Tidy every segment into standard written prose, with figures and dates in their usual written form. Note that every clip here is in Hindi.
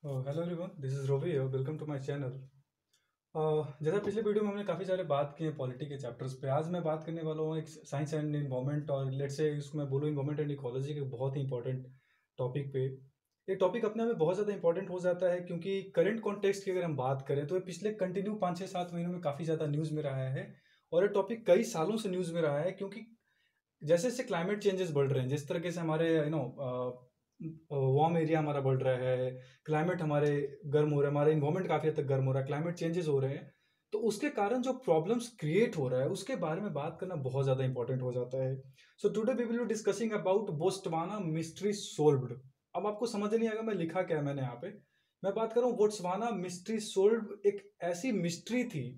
Hello everyone, this is Rovi. Welcome to my channel. जैसा पिछले वीडियो में हमने काफ़ी सारे बात किए पॉलिटी के चैप्टर्स पे, आज मैं बात करने वाला हूँ एक साइंस एंड इन्वायरमेंट, और लेट्स से इसको मैं बोलूँ इन्वायरमेंट एंड इकोलॉजी के बहुत ही इंपॉर्टेंट टॉपिक पे। ये टॉपिक अपने में बहुत ज़्यादा इंपॉर्टेंट हो जाता है क्योंकि करंट कॉन्टेक्स्ट की अगर हम बात करें तो ये पिछले कंटिन्यू 5 से 7 महीनों में काफ़ी ज़्यादा न्यूज़ में रहा है। और ये टॉपिक कई सालों से न्यूज़ में रहा है क्योंकि जैसे जैसे क्लाइमेट चेंजेस बढ़ रहे हैं, जिस तरीके से हमारे वार्म एरिया हमारा बढ़ रहा है, क्लाइमेट हमारे गर्म हो रहा है, हमारा इन्वायरमेंट काफ़ी हद तक गर्म हो रहा है, क्लाइमेट चेंजेस हो रहे हैं, तो उसके कारण जो प्रॉब्लम्स क्रिएट हो रहा है उसके बारे में बात करना बहुत ज़्यादा इंपॉर्टेंट हो जाता है। So today we will be discussing about Botswana mystery solved. अब आपको समझ नहीं आएगा मैं लिखा क्या है मैंने यहाँ पे। मैं बात कर रहा हूँ बोट्सवाना मिस्ट्री सोल्व्ड, एक ऐसी मिस्ट्री थी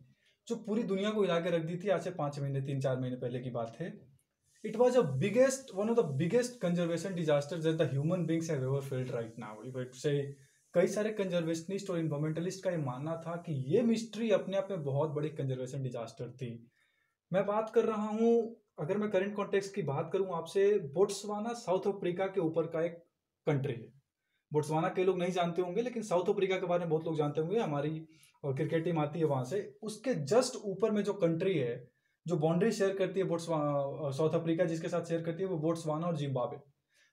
जो पूरी दुनिया को हिला के रख दी थी। आज से 5 महीने 3-4 महीने पहले की बात है। It was a biggest, one of the biggest conservation disasters that the human beings have ever felt right now. If I say, कई सारे कंजर्वेशनिस्ट और इन्वायरमेंटलिस्ट का ये मानना था कि ये मिस्ट्री अपने आप में बहुत बड़ी कंजर्वेशन डिजास्टर थी। मैं बात कर रहा हूँ, अगर मैं करंट कॉन्टेक्स्ट की बात करूँ आपसे, बोट्सवाना साउथ अफ्रीका के ऊपर का एक कंट्री है। बोट्सवाना कई लोग नहीं जानते होंगे, लेकिन साउथ अफ्रीका के बारे में बहुत लोग जानते होंगे। हमारी क्रिकेट टीम आती है वहां से, उसके जस्ट ऊपर में जो कंट्री है, जो बाउंड्री शेयर करती है बोट्सवाना साउथ अफ्रीका जिसके साथ शेयर करती है, वो बोट्सवाना और जिम्बाब्वे।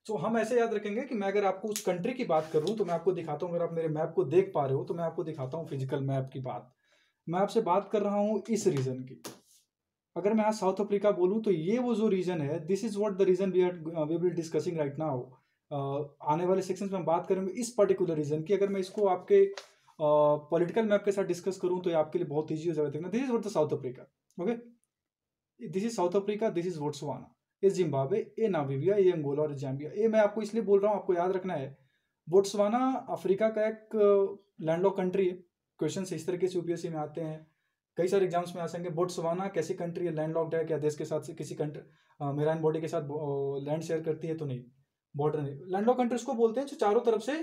तो हम ऐसे याद रखेंगे कि मैं अगर आपको उस कंट्री की बात करूं तो मैं आपको दिखाता हूं, अगर आप मेरे मैप को देख पा रहे हो तो मैं आपको दिखाता हूं फिजिकल मैप की बात। मैं आपसे बात कर रहा हूं इस रीजन की। अगर मैं आज साउथ अफ्रीका बोलूं तो ये वो जो रीजन है, this is what the reason we will discussing right now. आने वाले सेक्शंस में हम बात करेंगे इस पर्टिकुलर रीजन की। अगर मैं इसको आपके पॉलिटिकल मैप के साथ डिस्कस करूं तो ये आपके लिए बहुत ईजी हो जाएगा। This is what the south Africa. Okay, this is south Africa, this is Botswana, ये जिम्बाब्वे, ये नामीबिया, ये अंगोला और जाम्बिया। ये मैं आपको इसलिए बोल रहा हूँ, आपको याद रखना है। बोट्सवाना अफ्रीका का एक लैंडलॉक कंट्री है। क्वेश्चन इस तरीके से यूपीएससी में आते हैं, कई सारे एग्जाम्स में आ सकेंगे। बोट्सवाना कैसी कंट्री है, लैंडलॉक्ड है क्या, देश के साथ से किसी कंट्री मेराइन बॉडी के साथ लैंड शेयर करती है? तो नहीं, बॉर्डर नहीं। लैंडलॉक कंट्री उसको बोलते हैं जो चारों तरफ से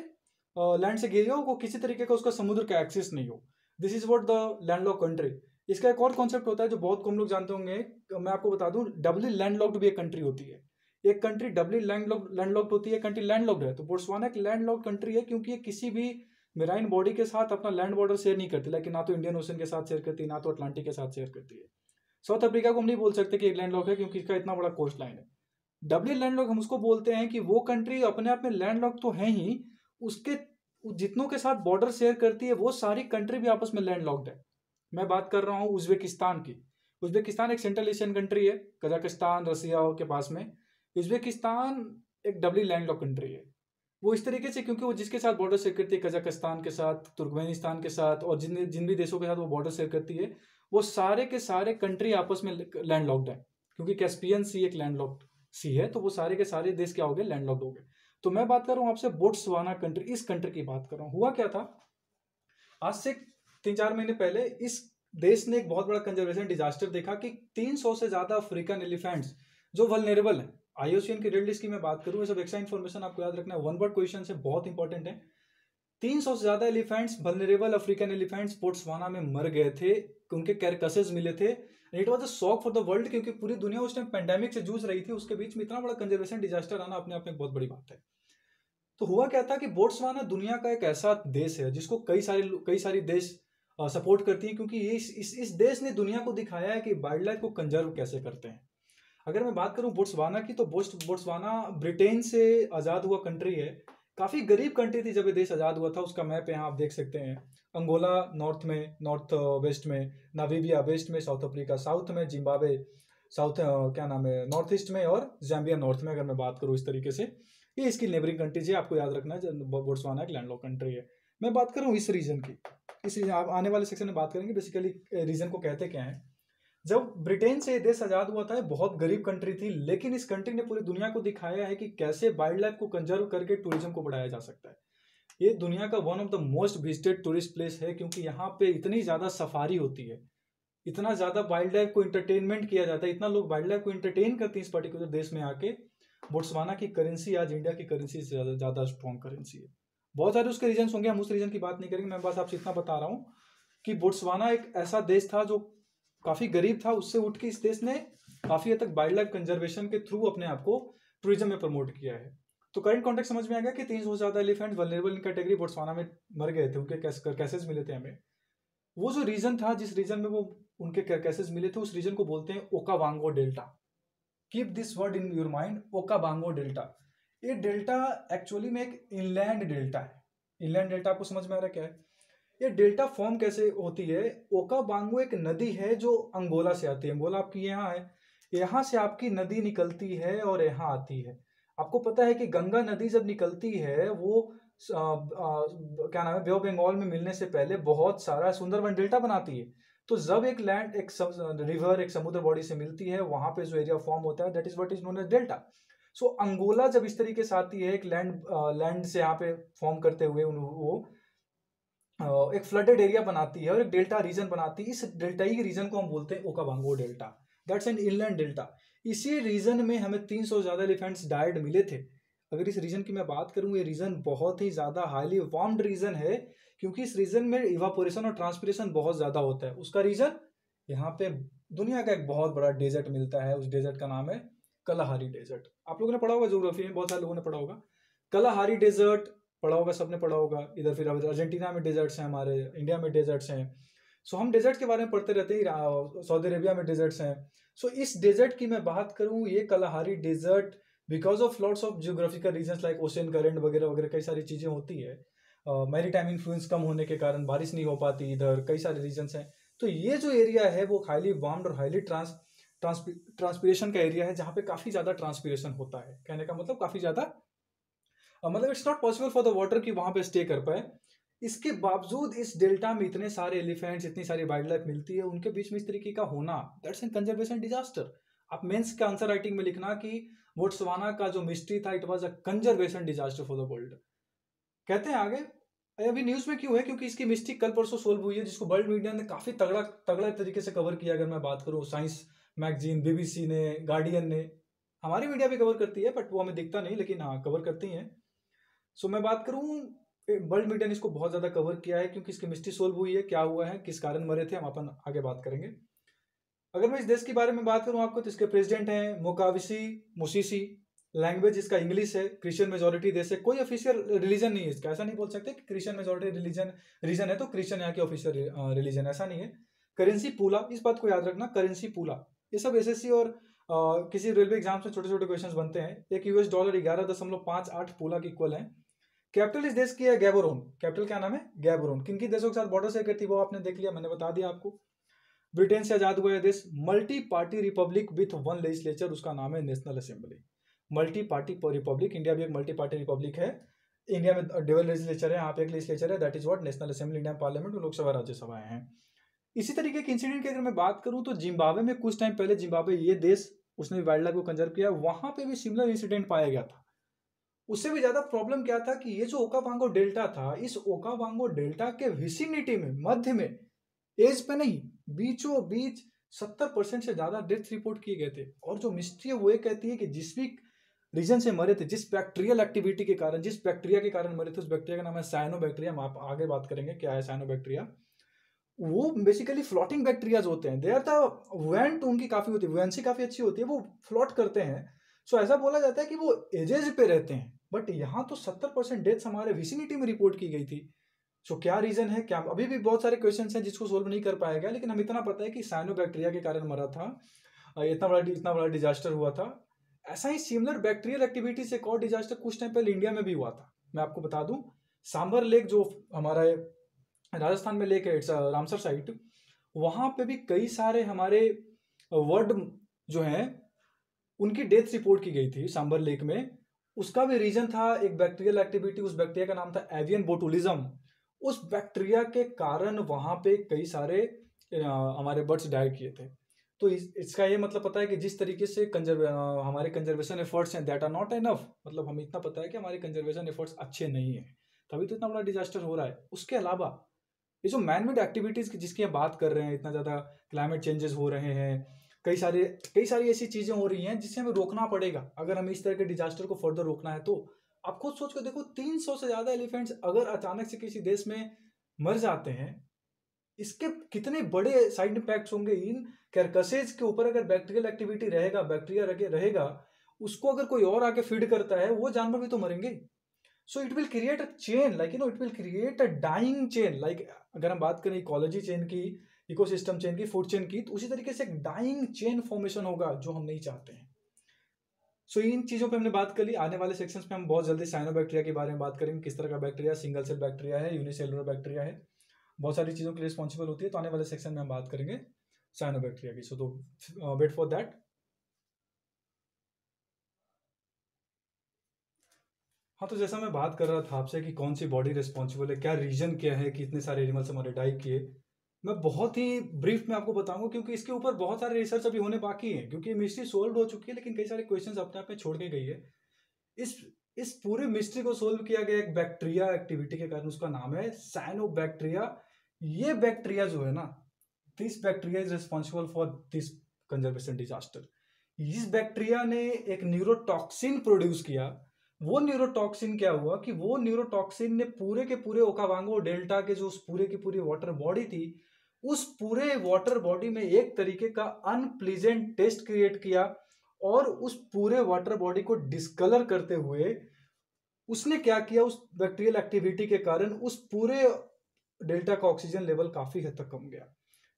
लैंड से घिरी हो, वो किसी तरीके का उसका समुद्र का एक्सेस नहीं हो। This is what the landlock country. इसका एक और कॉन्सेप्ट होता है जो बहुत कम लोग जानते होंगे, मैं आपको बता दूं, डबली लैंडलॉक्ड भी एक कंट्री होती है। एक कंट्री डबली लैंडलॉक्ड होती है, कंट्री लैंडलॉक्ड है। तो बोट्सवाना एक लैंडलॉक्ड कंट्री है क्योंकि ये किसी भी मेराइन बॉडी के साथ अपना लैंड बॉर्डर शेयर नहीं करती, लेकिन ना तो इंडियन ओशन के साथ शेयर करती है, ना तो अटलांटिक के साथ शेयर करती है। साउथ अफ्रीका को हम नहीं बोल सकते कि एक लैंडलॉक है क्योंकि इसका इतना बड़ा कोस्ट लाइन है। डबली लैंडलॉक हम उसको बोलते हैं कि वो कंट्री अपने आप में लैंडलॉक तो है ही, उसके जितनों के साथ बॉर्डर शेयर करती है वो सारी कंट्री भी आपस में लैंडलॉक्ड है। मैं बात कर रहा हूँ उज्बेकिस्तान की। उज्बेकिस्तान एक सेंट्रल एशियन कंट्री है, कजाकिस्तान रसिया के पास में। उज्बेकिस्तान एक डबली लैंडलॉक कंट्री है। वो इस तरीके से क्योंकि वो जिसके साथ बॉर्डर शेयर करती है, कजाकिस्तान के साथ, तुर्कमेनिस्तान के साथ, और जिन जिन भी देशों के साथ वो बॉर्डर शेयर करती है, वो सारे के सारे कंट्री आपस में लैंडलॉक्ड है। क्योंकि कैस्पियन सी एक लैंडलॉक्ड सी है, तो वो सारे के सारे देश क्या हो गए, लैंडलॉक्ड हो गए। तो मैं बात कर रहा हूँ आपसे बोट्सवाना कंट्री, इस कंट्री की बात कर रहा हूँ। हुआ क्या था, आज से 3-4 महीने पहले इस देश ने एक बहुत बड़ा कंजर्वेशन डिजास्टर देखा कि 300 से ज्यादा अफ्रीकन एलिफेंट्स जो वल्नरेबल हैं, आईयूसीएन की रेड लिस्ट की मैं बात करूं, ये सब एक्स्ट्रा इन्फॉर्मेशन आपको याद रखना है, वन वर्ड क्वेश्चन से बहुत इंपॉर्टेंट है। 300 से ज्यादा elephants, vulnerable African elephants Botswana में मर गए थे, उनके कैरकसेस मिले थे। It was a shock for the world क्योंकि पूरी दुनिया उस टाइम पेंडेमिक से जूझ रही थी, उसके बीच में इतना बड़ा कंजर्वेशन डिजास्टर आना अपने आप में बहुत बड़ी बात है। तो हुआ क्या था कि बोट्सवाना दुनिया का एक ऐसा देश है जिसको कई सारी देश सपोर्ट करती हैं, क्योंकि ये इस देश ने दुनिया को दिखाया है कि वाइल्ड लाइफ को कंजर्व कैसे करते हैं। अगर मैं बात करूं बोट्सवाना की, तो बोट्सवाना ब्रिटेन से आज़ाद हुआ कंट्री है। काफ़ी गरीब कंट्री थी जब ये देश आज़ाद हुआ था। उसका मैप यहाँ आप देख सकते हैं। अंगोला नॉर्थ में, नॉर्थ वेस्ट में, नामीबिया वेस्ट में, साउथ अफ्रीका साउथ में, जिम्बाब्वे साउथ क्या नाम है नॉर्थ ईस्ट में, और जाम्बिया नॉर्थ में। अगर मैं बात करूँ इस तरीके से, ये इसकी नेबरिंग कंट्रीज है, आपको याद रखना है। बोट्सवाना एक लैंडलॉक कंट्री है। मैं बात कर रहा हूँ इस रीजन की। इस रीजन आप आने वाले सेक्शन में बात करेंगे बेसिकली रीजन को कहते क्या है। जब ब्रिटेन से ये देश आजाद हुआ था, ये बहुत गरीब कंट्री थी, लेकिन इस कंट्री ने पूरी दुनिया को दिखाया है कि कैसे वाइल्ड लाइफ को कंजर्व करके टूरिज्म को बढ़ाया जा सकता है। ये दुनिया का one of the most visited tourist place है क्योंकि यहाँ पे इतनी ज्यादा सफारी होती है, इतना ज्यादा वाइल्ड लाइफ को इंटरटेनमेंट किया जाता है, इतना लोग वाइल्ड लाइफ को इंटरटेन करते हैं इस पर्टिकुलर देश में आके। बोट्सवाना की करेंसी आज इंडिया की करेंसी से ज्यादा स्ट्रॉन्ग करेंसी है। बहुत सारे उसके रीजन होंगे, हम उस रीजन की बात नहीं करेंगे। मैं बस आपसे इतना बता रहा हूँ कि बोट्सवाना एक ऐसा देश था जो काफी गरीब था, उससे उठ के इस देश ने काफी हद तक वाइल्ड लाइफ कंजर्वेशन के थ्रू अपने आप को टूरिज्म में प्रमोट किया है। तो करंट कॉन्टेक्स्ट समझ में आ गया कि 300 से ज़्यादा एलिफेंट वल्नरेबल इन कैटेगरी बोट्सवाना में मर गए थे, उनके कैसेस मिले थे हमें। वो जो रीजन था, जिस रीजन में वो उनके कैसेस मिले थे, उस रीजन को बोलते हैं Okavango delta. Keep this word in your mind, Okavango delta. ये डेल्टा एक्चुअली में एक इनलैंड डेल्टा है। इनलैंड डेल्टा आपको समझ में आ रहा है क्या है? ये डेल्टा फॉर्म कैसे होती है? ओकावांगो एक नदी है जो अंगोला से आती है। अंगोला आपकी यहाँ है, यहाँ से आपकी नदी निकलती है और यहाँ आती है। आपको पता है कि गंगा नदी जब निकलती है वो क्या नाम है, बे ऑफ बंगाल में मिलने से पहले बहुत सारा सुंदरबन डेल्टा बनाती है। तो जब एक लैंड, एक रिवर, एक समुद्र बॉडी से मिलती है, वहां पे जो एरिया फॉर्म होता है that is what is known as delta. So Angola जब इस तरीके से आती है एक लैंड से यहाँ पे फॉर्म करते हुए, वो एक फ्लडेड एरिया बनाती है और एक डेल्टा रीजन बनाती है। इस डेल्टाई रीजन को हम बोलते हैं Okavango delta. That's an inland delta. इसी रीजन में हमें 300 ज्यादा एलिफेंट्स डाइड मिले थे। अगर इस रीजन की मैं बात करूं, ये रीजन बहुत ही ज्यादा हाईली वार्म्ड रीजन है, क्योंकि इस रीजन में इवापोरेशन और ट्रांसपिरेशन बहुत ज्यादा होता है। उसका रीजन, यहाँ पे दुनिया का एक बहुत बड़ा डेजर्ट मिलता है, उस डेजर्ट का नाम है कलाहारी डेजर्ट। आप लोगों ने पढ़ा होगा, ज्योग्राफी में बहुत सारे लोगों ने पढ़ा होगा कलाहारी डेजर्ट, पढ़ा होगा, सबने पढ़ा होगा। इधर फिर अर्जेंटीना में डेजर्ट्स हैं, हमारे इंडिया में डेजर्ट्स हैं। सो हम डेजर्ट के बारे में पढ़ते रहते हैं। सऊदी अरेबिया में डेजर्ट्स हैं। सो इस डेजर्ट की मैं बात करूं, ये Kalahari desert because of lots of geographical reasons like ocean current वगैरह वगैरह कई सारी चीज़ें होती है। मैरीटाइम इन्फ्लुएंस कम होने के कारण बारिश नहीं हो पाती इधर, कई सारे रीजन्स हैं। तो ये जो एरिया है वो हाईली वार्म्ड और हाईली ट्रांसपिरेशन का एरिया है, जहाँ पे काफ़ी ज़्यादा ट्रांसपिरेशन होता है। कहने का मतलब काफ़ी ज़्यादा, मतलब it's not possible for the water कि वहां पे स्टे कर पाए। इसके बावजूद इस डेल्टा में इतने सारे एलिफेंट्स, इतनी सारी वाइल्ड लाइफ मिलती है, उनके बीच में इस तरीके का होना, दैट्स एन कंजर्वेशन डिजास्टर। आप मेंस का आंसर राइटिंग में लिखना कि बोट्सवाना का जो मिस्ट्री था, it was a conservation disaster for the world. कहते हैं आगे, अभी न्यूज में क्यों है? क्योंकि इसकी मिस्ट्री कल परसों सोल्व हुई है, जिसको वर्ल्ड मीडिया ने काफी तगड़ा तगड़ा तरीके से कवर किया। अगर मैं बात करूँ, साइंस मैगजीन, बीबीसी ने, गार्डियन ने, हमारी मीडिया भी कवर करती है बट वो हमें दिखता नहीं, लेकिन हाँ कवर करती है। सो मैं बात करूं, वर्ल्ड मीडिया ने इसको बहुत ज़्यादा कवर किया है, क्योंकि इसकी मिस्ट्री सोल्व हुई है, क्या हुआ है, किस कारण मरे थे, हम अपन आगे बात करेंगे। अगर मैं इस देश के बारे में बात करूं आपको, तो इसके प्रेसिडेंट हैं मोकाविसी मुसीसी। लैंग्वेज इसका इंग्लिश है। क्रिश्चियन मेजोरिटी देश है। कोई ऑफिशियल रिलीजन नहीं है इसका। ऐसा नहीं बोल सकते कि क्रिश्चियन मेजोरिटी रीजन है तो क्रिश्चियन यहाँ की ऑफिशियल रिलीजन, ऐसा नहीं है। करेंसी पूला, इस बात को याद रखना, करेंसी पूला। ये सब एसएससी और किसी रेलवे एग्जाम में छोटे छोटे क्वेश्चन बनते हैं। एक यूएस डॉलर 11.58 पूला के इक्वल है। कैपिटल इस देश की है गैबोरोन। कैपिटल क्या नाम है? गैबोरोन। किन किन देशों के साथ बॉर्डर शेयर करती है वो आपने देख लिया, मैंने बता दिया आपको। ब्रिटेन से आजाद हुआ है देश। Multi party Republic with one legislature, उसका नाम है national assembly. Multi party Republic, India भी एक मल्टी पार्टी रिपब्लिक है। इंडिया में डबल लेजिस्लेचर है, यहाँ पे एक लेजिस्लेचर है, that is what national assembly. India parliament में लोकसभा राज्यसभाएं हैं। इसी तरीके के इंसिडेंट की अगर मैं बात करूं, तो जिम्बाब्वे में कुछ टाइम पहले, जिम्बाब्वे ये देश, उसने वाइल्ड लाइफ को कंजर्व किया, वहां पे भी सिमिलर इंसिडेंट पाया गया था। उससे भी ज्यादा प्रॉब्लम क्या था कि ये जो ओकावांगो डेल्टा था, इस ओकावांगो डेल्टा के विसिनिटी में, मध्य में, एज पे नहीं, बीचों बीच 70% से ज्यादा डेथ रिपोर्ट किए गए थे। और जो मिस्ट्री है वो ये कहती है कि जिस भी रीजन से मरे थे, जिस बैक्टीरियल एक्टिविटी के कारण, जिस बैक्टीरिया के कारण मरे थे, उस बैक्टीरिया का नाम है साइनोबैक्टीरिया। हम आप आगे बात करेंगे क्या है साइनोबैक्टीरिया। वो बेसिकली फ्लोटिंग बैक्टीरियाज होते हैं। दे आर द वेंट, उनकी काफी होती है, वेंसी काफी अच्छी होती है, वो फ्लोट करते हैं। सो ऐसा बोला जाता है कि वो एजेज पे रहते हैं। बट यहाँ तो 70% डेथ्स हमारे विसिनिटी में रिपोर्ट की गई थी। सो क्या रीजन है, क्या, अभी भी बहुत सारे क्वेश्चन हैं जिसको सोल्व नहीं कर पाया गया, लेकिन हम इतना पता है कि साइनोबैक्टीरिया के कारण मरा था। इतना बड़ा डिजास्टर हुआ था। ऐसा ही सिमिलर बैक्टीरियल एक्टिविटी से एक और डिजास्टर कुछ टाइम पहले इंडिया में भी हुआ था। मैं आपको बता दूं, सांबर लेक जो हमारा राजस्थान में लेक है, इट्स रामसर साइट, वहां पे भी कई सारे हमारे वर्ड जो हैं उनकी डेथ रिपोर्ट की गई थी सांबर लेक में। उसका भी रीजन था एक बैक्टीरियल एक्टिविटी। उस बैक्टीरिया का नाम था एवियन बोटुलिज्म। उस बैक्टीरिया के कारण वहां पे कई सारे हमारे बर्ड्स डाई किए थे। तो इसका ये मतलब पता है कि जिस तरीके से हमारे कंजर्वेशन एफर्ट्स हैं, दैट आर नॉट इनफ। मतलब हमें इतना पता है कि हमारे कंजर्वेशन एफर्ट्स अच्छे नहीं है, तभी तो इतना बड़ा डिजास्टर हो रहा है। उसके अलावा ये जो मैनमेड एक्टिविटीज की जिसकी हम बात कर रहे हैं, इतना ज्यादा क्लाइमेट चेंजेस हो रहे हैं, कई सारी ऐसी चीजें हो रही हैं जिससे हमें रोकना पड़ेगा। अगर हमें इस तरह के डिजास्टर को फर्दर रोकना है, तो आप खुद सोच कर देखो, 300 से ज्यादा एलिफेंट्स अगर अचानक से किसी देश में मर जाते हैं, इसके कितने बड़े साइड इम्पैक्ट्स होंगे इन कैरकसेज के ऊपर। अगर बैक्टीरियल एक्टिविटी रहेगा, बैक्टीरिया रहेगा, उसको अगर कोई और आके फीड करता है, वो जानवर भी तो मरेंगे। So it will create a chain, like it will create a dying chain. Like अगर हम बात करें इकोलॉजी चेन की, इकोसिस्टम चेन की, फूड चेन की, तो उसी तरीके से एक डाइंग चेन फॉर्मेशन होगा जो हम नहीं चाहते हैं। सो इन चीज़ों पे हमने बात कर ली। आने वाले सेक्शंस में हम बहुत जल्दी साइनोबैक्टीरिया के बारे में बात करेंगे, किस तरह का बैक्टीरिया, सिंगल सेल बैक्टीरिया है, यूनिसेलुलर बैक्टीरिया है, बहुत सारी चीज़ों के लिए रिस्पॉन्सिबल होती है। तो आने वाले सेक्शन में हम बात करेंगे साइनोबैक्टीरिया की। सो तो वेट फॉर दैट। हाँ, तो जैसा मैं बात कर रहा था आपसे कि कौन सी बॉडी रिस्पॉन्सिबल है, क्या रीजन क्या है कि इतने सारे एनिमल्स हमारे डाई किए, मैं बहुत ही ब्रीफ में आपको बताऊंगा, क्योंकि इसके ऊपर बहुत सारे रिसर्च अभी होने बाकी हैं, क्योंकि मिस्ट्री सोल्व हो चुकी है लेकिन कई सारे क्वेश्चंस अपने आप में छोड़ के गई है। इस इस पूरे मिस्ट्री को सोल्व किया गया एक बैक्टीरिया एक्टिविटी के कारण, उसका नाम है साइनोबैक्टीरिया। ये बैक्टीरिया जो है ना, this bacteria is responsible for this conservation disaster. इस बैक्टीरिया ने एक न्यूरोटॉक्सिन प्रोड्यूस किया। वो न्यूरोटॉक्सिन क्या हुआ कि वो न्यूरोटॉक्सिन ने पूरे के पूरे ओकावांगो डेल्टा के जो उस पूरे की पूरी वाटर बॉडी थी, उस पूरे वाटर बॉडी में एक तरीके का अनप्लीजेंट टेस्ट क्रिएट किया, और उस पूरे वाटर बॉडी को डिस्कलर करते हुए उसने क्या किया, उस बैक्टीरियल एक्टिविटी के कारण उस पूरे डेल्टा का ऑक्सीजन लेवल काफी हद तक कम गया,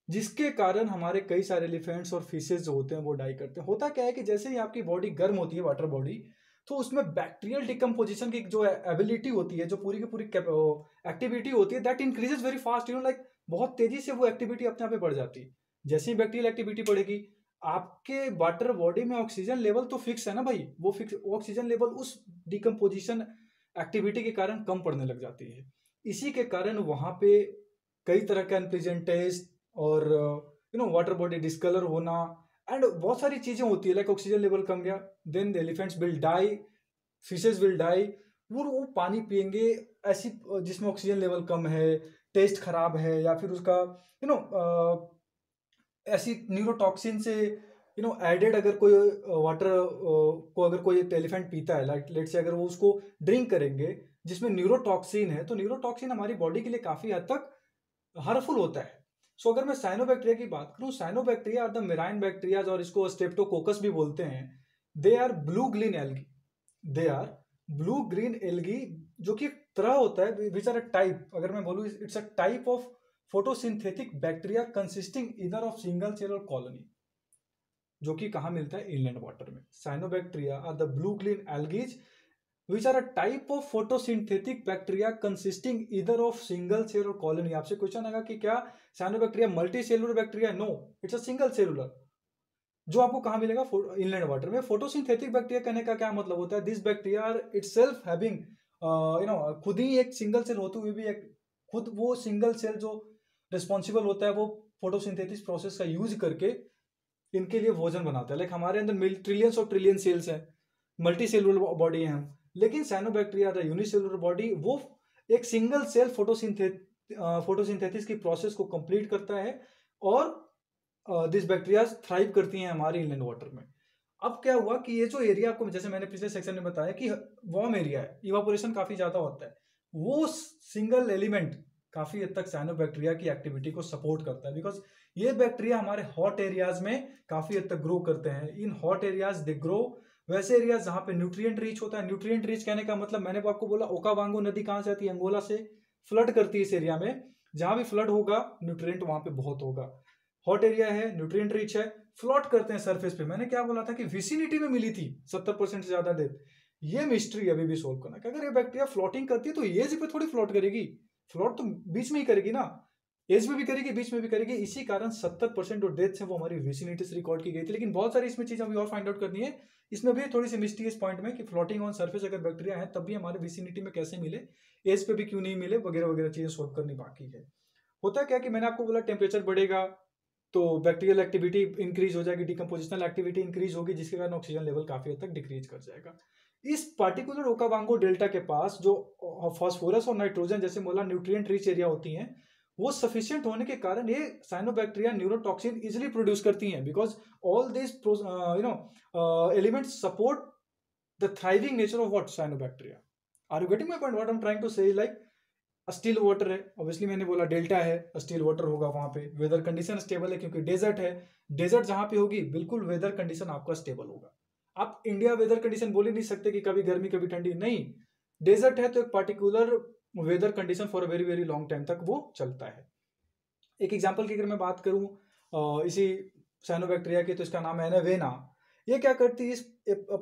जिसके कारण हमारे कई सारे एलिफेंट्स और फिशेज जो होते हैं वो डाई करते हैं। होता क्या है कि जैसे ही आपकी बॉडी गर्म होती है, वाटर बॉडी, तो उसमें बैक्टीरियल डिकम्पोजिशन की जो एबिलिटी होती है, जो पूरी की पूरी एक्टिविटी होती है, that increases very fast, like बहुत तेजी से वो एक्टिविटी अपने आप में बढ़ जाती है। जैसे ही बैक्टीरियल एक्टिविटी बढ़ेगी, आपके वाटर बॉडी में ऑक्सीजन लेवल तो फिक्स है ना भाई, वो फिक्स ऑक्सीजन लेवल उस डिकम्पोजिशन एक्टिविटी के कारण कम पड़ने लग जाती है। इसी के कारण वहां पे कई तरह के अनप्लीजेंट टेस्ट और वाटर बॉडी डिस्कलर होना एंड बहुत सारी चीजें होती है, लाइक ऑक्सीजन लेवल कम गया, then the elephants will die, fishes will die. वो पानी पिएंगे ऐसी जिसमें ऑक्सीजन लेवल कम है, टेस्ट खराब है, या फिर उसका ऐसी न्यूरोटॉक्सिन से एडेड अगर कोई वाटर को अगर कोई एलिफेंट पीता है, लाइक लेट से अगर वो उसको ड्रिंक करेंगे जिसमें न्यूरोटॉक्सिन है, तो न्यूरोटॉक्सिन हमारी बॉडी के लिए काफी हद तक हार्मफुल होता है। सो अगर मैं साइनोबैक्टीरिया की बात करूं, cyanobacteria are the marine bacteria, और इसको स्ट्रेप्टोकोकस भी बोलते हैं। They are blue green algae, they are blue green algae, जो कि एक तरह होता है, विच आर अ टाइप, अगर मैं बोलूं it's a type of photosynthetic bacteria consisting इधर ऑफ सिंगल सेल और कॉलोनी, जो कि कहां मिलता है, इनलैंड वाटर में। Cyanobacteria are the blue green algaes which are a type of photosynthetic bacteria consisting either of single cell or colony। आपसे क्वेश्चन आएगा कि क्या cyanobacteria multi cellular bacteria? No, it's a single cellular, जो आपको कहां मिलेगा, इनलैंड वाटर में। फोटोसिंथेटिक बैक्टीरिया कहने का क्या मतलब होता है, this bacteria are itself having खुद ही एक सिंगल सेल होते हुए भी एक खुद वो सिंगल सेल जो रिस्पॉन्सिबल होता है वो फोटोसिंथेसिस प्रोसेस का यूज करके इनके लिए भोजन बनाता है। लाइक हमारे अंदर ट्रिलियंस और ट्रिलियन सेल्स हैं, मल्टी सेलुलर बॉडी है हम, लेकिन साइनोबैक्टीरिया द यूनिसेलुलर बॉडी वो एक सिंगल सेल फोटोसिंथेसिस की प्रोसेस को कंप्लीट करता है, और दिस बैक्टीरिया थ्राइव करती हैं हमारे इनलैंड वाटर में। अब क्या हुआ कि ये जो एरिया आपको, जैसे मैंने पिछले सेक्शन में बताया कि वार्म एरिया है, इवापोरेशन काफी ज्यादा होता है, वो सिंगल एलिमेंट काफी हद तक साइनोबैक्टीरिया की एक्टिविटी को सपोर्ट करता है, बिकॉज ये बैक्टीरिया हमारे हॉट एरियाज में काफी हद तक ग्रो करते हैं। In hot areas they grow वैसे एरियाज जहां पे न्यूट्रिएंट रिच होता है। न्यूट्रिएंट रिच कहने का मतलब मैंने आपको बोला, ओकावांगो नदी कहां से आती है, अंगोला से फ्लड करती है इस एरिया में। जहां भी फ्लड होगा न्यूट्रिएंट वहां पे बहुत होगा, हॉट एरिया है, न्यूट्रिएंट रिच है, फ्लोट करते हैं सरफेस पे। मैंने क्या बोला था कि विसिनिटी में मिली थी 70% से ज्यादा डेथ। ये मिस्ट्री अभी भी सोल्व करना कि अगर ये बैक्टीरिया फ्लोटिंग करती है तो एज पे थोड़ी फ्लोट करेगी, फ्लोट तो बीच में ही करेगी ना, एज में भी करेगी, बीच में भी करेगी। इसी कारण 70% जो डेथ्स है वो हमारी विसिनिटी से रिकॉर्ड की गई थी। लेकिन बहुत सारी इसमें चीजें अभी और फाइंड आउट करनी है, इसमें भी थोड़ी सी मिस्ट्री इस पॉइंट में कि फ्लोटिंग ऑन सरफेस अगर बैक्टीरिया है तब भी हमारे विसिनिटी में कैसे मिले, एज पे भी क्यों नहीं मिले, वगैरह वगैरह चीजें सोल्व करनी बाकी है। होता क्या कि मैंने आपको बोला टेम्परेचर बढ़ेगा तो बैक्टीरियल एक्टिविटी इंक्रीज हो जाएगी, डिकम्पोजिशनल एक्टिविटी इंक्रीज होगी, जिसके कारण ऑक्सीजन लेवल काफी हद तक डिक्रीज कर जाएगा। इस पार्टिकुलर ओकावांगो डेल्टा के पास जो फास्फोरस और नाइट्रोजन जैसे मोला न्यूट्रिएंट रिच एरिया होती हैं, वो सफिशिएंट होने के कारण ये साइनोबैक्टीरिया न्यूरोटॉक्सिन इजिली प्रोड्यूस करती हैं, because all this elements support the thriving nature of what, cyanobacteria. Are you getting my point? What I am trying to say, like still water है, ऑब्वियसली मैंने बोला डेल्टा है, स्टील वाटर होगा वहां पे, वेदर कंडीशन स्टेबल है क्योंकि डेजर्ट है। डेजर्ट जहां पे होगी बिल्कुल वेदर कंडीशन आपका स्टेबल होगा। आप इंडिया वेदर कंडीशन बोल ही नहीं सकते कि कभी गर्मी कभी ठंडी, नहीं। डेजर्ट है तो एक particular weather condition for a very very long time तक वो चलता है। एक एग्जांपल की अगर मैं बात करूं इसी साइनोबैक्टीरिया की, तो इसका नाम है एनावेना। ये क्या करती है, इस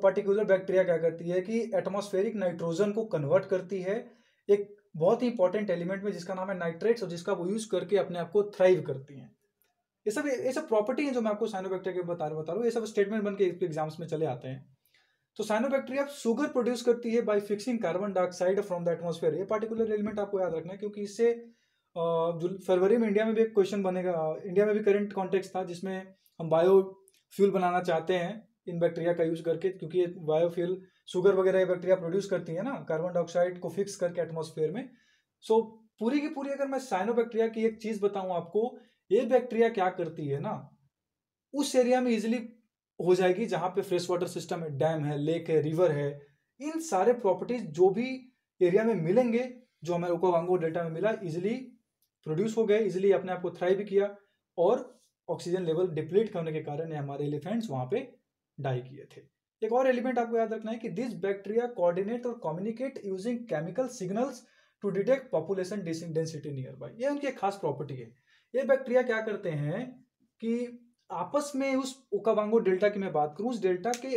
पर्टिकुलर बैक्टीरिया क्या करती है कि एटमॉस्फेरिक नाइट्रोजन को कन्वर्ट करती है एक बहुत ही इंपॉर्टेंट एलिमेंट में जिसका नाम है नाइट्रेट्स, और जिसका वो यूज करके अपने आप को थ्राइव करती हैं। ये सब प्रॉपर्टी है जो मैं आपको साइनोबैक्टीरिया के बता रहा हूँ, ये सब स्टेटमेंट बन के एग्जाम्स में चले आते हैं। तो साइनोबैक्टीरिया शुगर प्रोड्यूस करती है bye fixing carbon dioxide from the atmosphere. ये पार्टिकुलर एलिमेंट आपको याद रखना है, क्योंकि इससे जो फरवरी में इंडिया में भी एक क्वेश्चन बनेगा, इंडिया में भी करंट कॉन्टेक्स्ट था जिसमें हम बायो फ्यूल बनाना चाहते हैं इन बैक्टीरिया का यूज करके, क्योंकि बायोफ्यूल शुगर वगैरह ये बैक्टीरिया प्रोड्यूस करती है ना कार्बन डाइऑक्साइड को फिक्स करके एटमॉस्फेयर में। सो पूरी की पूरी अगर मैं साइनोबैक्टीरिया की एक चीज बताऊं आपको, ये बैक्टीरिया क्या करती है ना, उस एरिया में इजिली हो जाएगी जहां पे फ्रेश वाटर सिस्टम है, डैम है, लेक है, रिवर है, इन सारे प्रॉपर्टीज जो भी एरिया में मिलेंगे, जो हमें ओकावांगो डेल्टा में मिला, इजिली प्रोड्यूस हो गए, इजिली अपने आप को थ्राइव किया, और ऑक्सीजन लेवल डिप्लीट करने के कारण हमारे एलिफेंट्स वहां पे डाई किए थे। एक और एलिमेंट आपको याद रखना है कि दिस बैक्टीरिया कोऑर्डिनेट और communicate using chemical signals to detect population density nearby. ये उनकी एक खास प्रॉपर्टी है। ये बैक्टीरिया क्या करते हैं कि आपस में, उस ओकावांगो डेल्टा की मैं बात करूं, उस डेल्टा के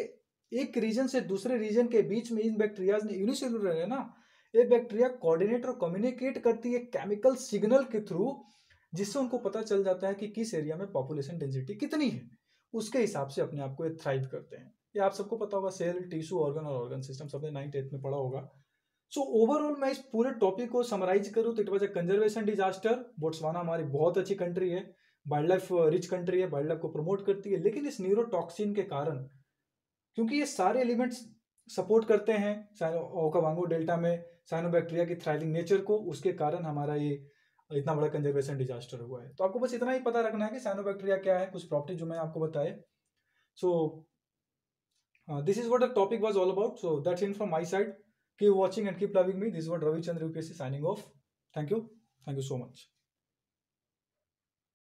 एक रीजन से दूसरे रीजन के बीच में इन बैक्टीरियाज ने, यूनिसेलुलर है ना, ये बैक्टीरिया कोऑर्डिनेट और कम्युनिकेट करती है केमिकल सिग्नल के थ्रू, जिससे उनको पता चल जाता है कि किस एरिया में पॉपुलेशन डेंसिटी कितनी है, उसके हिसाब से अपने आप को ये थ्राइव करते हैं। ये आप सबको पता होगा, सेल, टिश्यू, ऑर्गन और ऑर्गन सिस्टम, सबने 9th 8th में पढ़ा होगा। सो ओवरऑल मैं इस पूरे टॉपिक को समराइज करूं तो it was a conservation disaster. Botswana हमारी बहुत अच्छी कंट्री है, वाइल्ड लाइफ रिच कंट्री है, वाइल्ड लाइफ को प्रमोट करती है, लेकिन इस न्यूरोटॉक्सिन के कारण, क्योंकि ये सारे एलिमेंट्स सपोर्ट करते हैं ओकावांगो डेल्टा में साइनोबैक्टीरिया की थ्राइविंग नेचर को, उसके कारण हमारा ये इतना बड़ा कंजर्वेशन डिजास्टर हुआ है। तो आपको बस इतना ही पता रखना है कि साइनोबैक्टीरिया क्या है, कुछ प्रॉपर्टी जो मैं आपको बताए। So this is what the topic was all about. So that's in from my side. Keep watching and keep loving me. This is what Ravichandra UPSC signing off. Thank you so much.